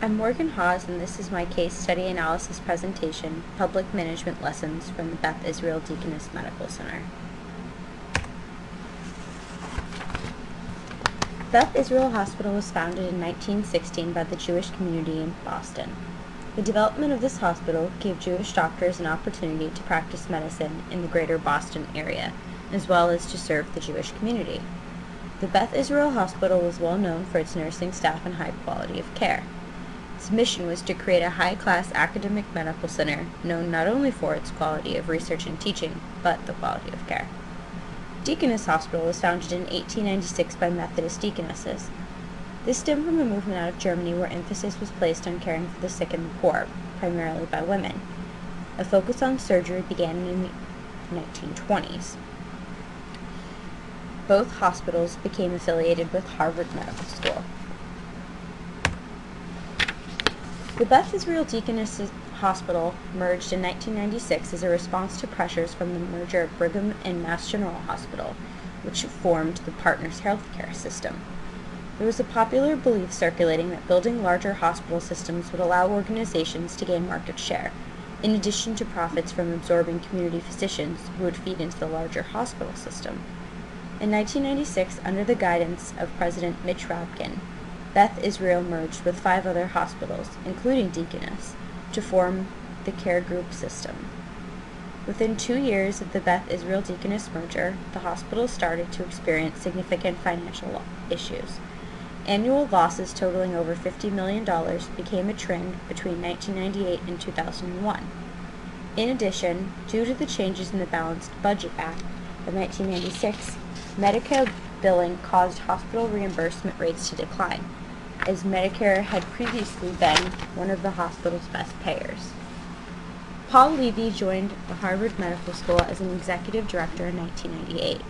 I'm Morgan Hawes, and this is my case study analysis presentation, Public Management Lessons from the Beth Israel Deaconess Medical Center. Beth Israel Hospital was founded in 1916 by the Jewish community in Boston. The development of this hospital gave Jewish doctors an opportunity to practice medicine in the greater Boston area, as well as to serve the Jewish community. The Beth Israel Hospital was well known for its nursing staff and high quality of care. Its mission was to create a high-class academic medical center known not only for its quality of research and teaching, but the quality of care. Deaconess Hospital was founded in 1896 by Methodist deaconesses. This stemmed from a movement out of Germany where emphasis was placed on caring for the sick and the poor, primarily by women. A focus on surgery began in the 1920s. Both hospitals became affiliated with Harvard Medical School. The Beth Israel Deaconess Hospital merged in 1996 as a response to pressures from the merger of Brigham and Mass General Hospital, which formed the Partners Healthcare System. There was a popular belief circulating that building larger hospital systems would allow organizations to gain market share, in addition to profits from absorbing community physicians who would feed into the larger hospital system. In 1996, under the guidance of President Mitch Rabkin, Beth Israel merged with 5 other hospitals, including Deaconess, to form the Care Group system. Within 2 years of the Beth Israel Deaconess merger, the hospital started to experience significant financial issues. Annual losses totaling over $50 million became a trend between 1998 and 2001. In addition, due to the changes in the Balanced Budget Act of 1996, Medicare billing caused hospital reimbursement rates to decline, as Medicare had previously been one of the hospital's best payers. Paul Levy joined the Harvard Medical School as an executive director in 1998.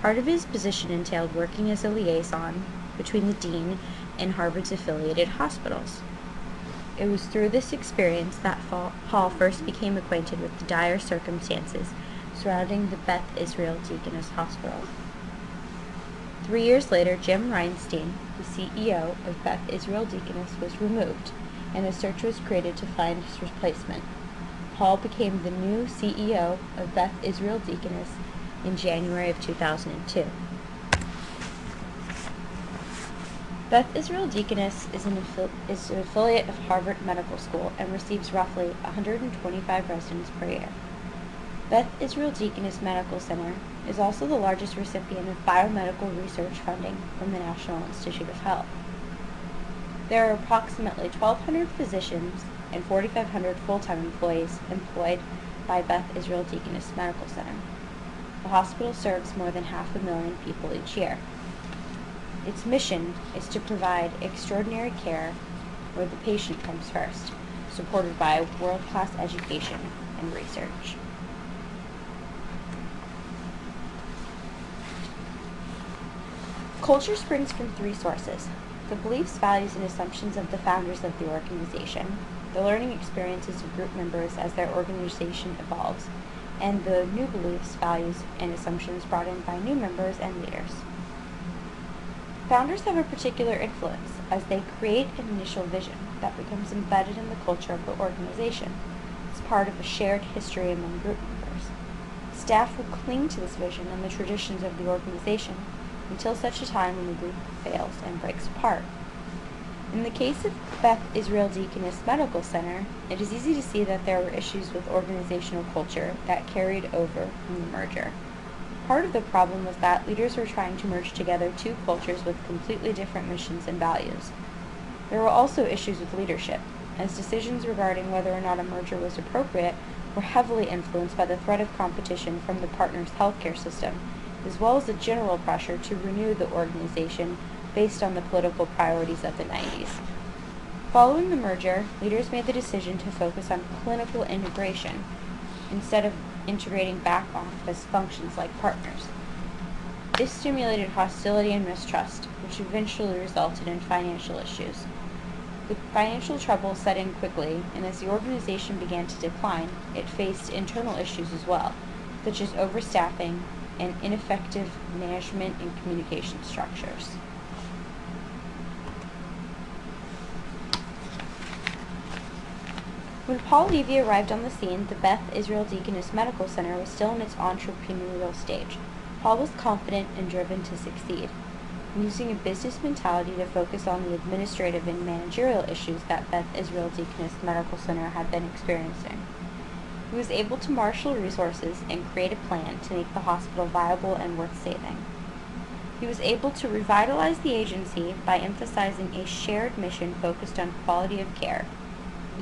Part of his position entailed working as a liaison between the dean and Harvard's affiliated hospitals. It was through this experience that Paul first became acquainted with the dire circumstances surrounding the Beth Israel Deaconess Hospital. 3 years later, Jim Reinstein, the CEO of Beth Israel Deaconess, was removed, and a search was created to find his replacement. Paul became the new CEO of Beth Israel Deaconess in January of 2002. Beth Israel Deaconess is an affiliate of Harvard Medical School and receives roughly 125 residents per year. Beth Israel Deaconess Medical Center is also the largest recipient of biomedical research funding from the National Institute of Health. There are approximately 1,200 physicians and 4,500 full-time employees employed by Beth Israel Deaconess Medical Center. The hospital serves more than 500,000 people each year. Its mission is to provide extraordinary care where the patient comes first, supported by world-class education and research. Culture springs from 3 sources: the beliefs, values, and assumptions of the founders of the organization, the learning experiences of group members as their organization evolves, and the new beliefs, values, and assumptions brought in by new members and leaders. Founders have a particular influence as they create an initial vision that becomes embedded in the culture of the organization. It's part of a shared history among group members. Staff will cling to this vision and the traditions of the organization until such a time when the group fails and breaks apart. In the case of Beth Israel Deaconess Medical Center, it is easy to see that there were issues with organizational culture that carried over from the merger. Part of the problem was that leaders were trying to merge together 2 cultures with completely different missions and values. There were also issues with leadership, as decisions regarding whether or not a merger was appropriate were heavily influenced by the threat of competition from the Partners Healthcare System, as well as the general pressure to renew the organization based on the political priorities of the 90s. Following the merger, leaders made the decision to focus on clinical integration instead of integrating back-office functions like Partners. This stimulated hostility and mistrust, which eventually resulted in financial issues. The financial trouble set in quickly, and as the organization began to decline, it faced internal issues as well, such as overstaffing and ineffective management and communication structures. When Paul Levy arrived on the scene, the Beth Israel Deaconess Medical Center was still in its entrepreneurial stage. Paul was confident and driven to succeed, using a business mentality to focus on the administrative and managerial issues that Beth Israel Deaconess Medical Center had been experiencing. He was able to marshal resources and create a plan to make the hospital viable and worth saving. He was able to revitalize the agency by emphasizing a shared mission focused on quality of care.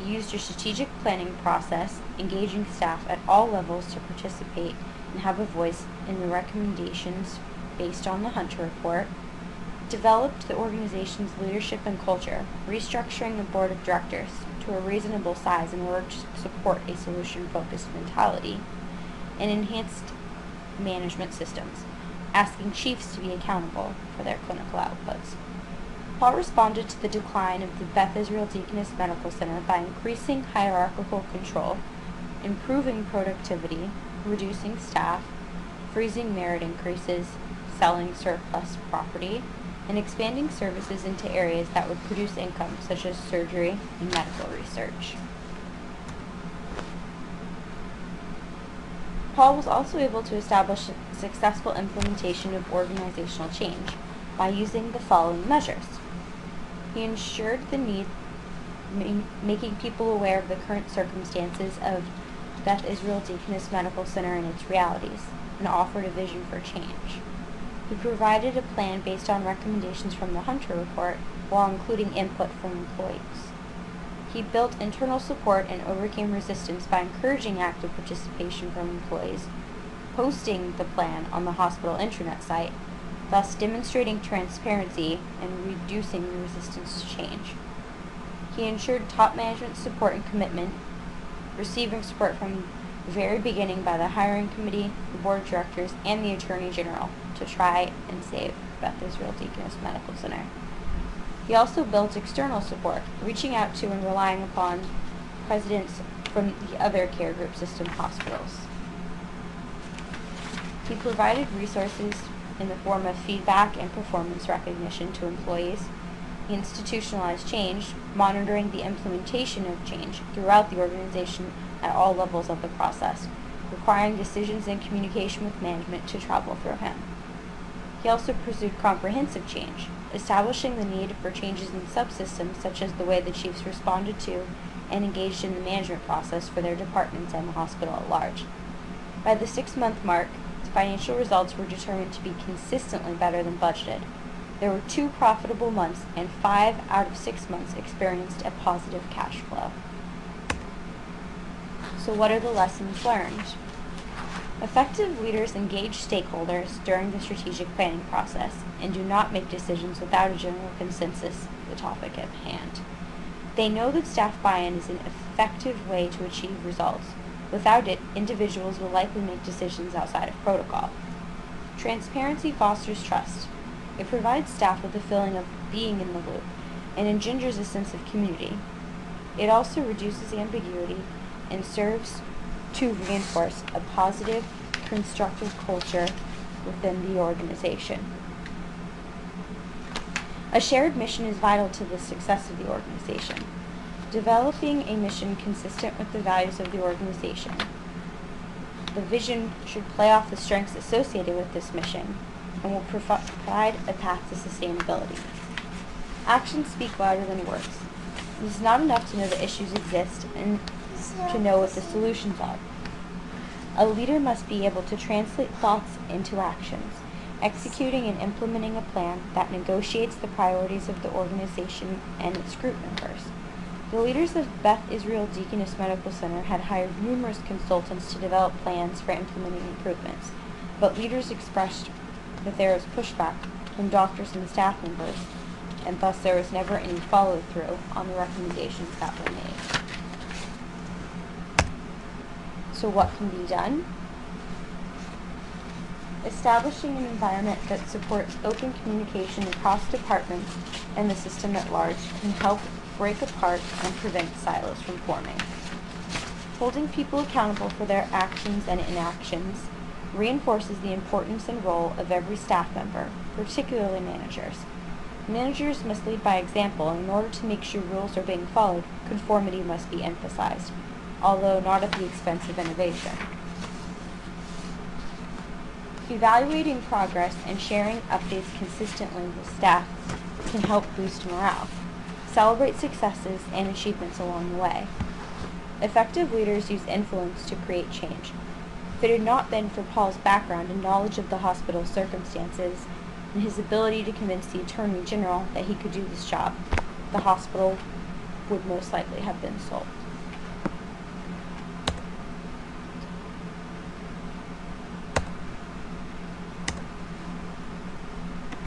He used a strategic planning process, engaging staff at all levels to participate and have a voice in the recommendations based on the Hunter Report, developed the organization's leadership and culture, restructuring the board of directors to a reasonable size in order to support a solution-focused mentality, and enhanced management systems, asking chiefs to be accountable for their clinical outputs. Paul responded to the decline of the Beth Israel Deaconess Medical Center by increasing hierarchical control, improving productivity, reducing staff, freezing merit increases, selling surplus property, and expanding services into areas that would produce income, such as surgery and medical research. Paul was also able to establish a successful implementation of organizational change by using the following measures. He ensured the need, making people aware of the current circumstances of Beth Israel Deaconess Medical Center and its realities, and offered a vision for change. He provided a plan based on recommendations from the Hunter Report, while including input from employees. He built internal support and overcame resistance by encouraging active participation from employees, posting the plan on the hospital intranet site, thus demonstrating transparency and reducing the resistance to change. He ensured top management support and commitment, receiving support from the very beginning by the hiring committee, the board of directors, and the attorney general to try and save Beth Israel Deaconess Medical Center. He also built external support, reaching out to and relying upon presidents from the other care group system hospitals. He provided resources in the form of feedback and performance recognition to employees. He institutionalized change, monitoring the implementation of change throughout the organization at all levels of the process, requiring decisions and communication with management to travel through him. He also pursued comprehensive change, establishing the need for changes in subsystems such as the way the chiefs responded to and engaged in the management process for their departments and the hospital at large. By the 6-month mark, the financial results were determined to be consistently better than budgeted. There were 2 profitable months, and 5 out of 6 months experienced a positive cash flow. So what are the lessons learned? Effective leaders engage stakeholders during the strategic planning process and do not make decisions without a general consensus of the topic at hand. They know that staff buy-in is an effective way to achieve results. Without it, individuals will likely make decisions outside of protocol. Transparency fosters trust. It provides staff with a feeling of being in the loop and engenders a sense of community. It also reduces ambiguity and serves to reinforce a positive, constructive culture within the organization. A shared mission is vital to the success of the organization. Developing a mission consistent with the values of the organization. The vision should play off the strengths associated with this mission and will provide a path to sustainability. Actions speak louder than words. It is not enough to know that issues exist and to know what the solutions are. A leader must be able to translate thoughts into actions, executing and implementing a plan that negotiates the priorities of the organization and its group members. The leaders of Beth Israel Deaconess Medical Center had hired numerous consultants to develop plans for implementing improvements, but leaders expressed that there was pushback from doctors and staff members, and thus there was never any follow-through on the recommendations that were made. So what can be done? Establishing an environment that supports open communication across departments and the system at large can help break apart and prevent silos from forming. Holding people accountable for their actions and inactions reinforces the importance and role of every staff member, particularly managers. Managers must lead by example, and in order to make sure rules are being followed, conformity must be emphasized, although not at the expense of innovation. Evaluating progress and sharing updates consistently with staff can help boost morale. Celebrate successes and achievements along the way. Effective leaders use influence to create change. If it had not been for Paul's background and knowledge of the hospital's circumstances and his ability to convince the Attorney General that he could do this job, the hospital would most likely have been sold.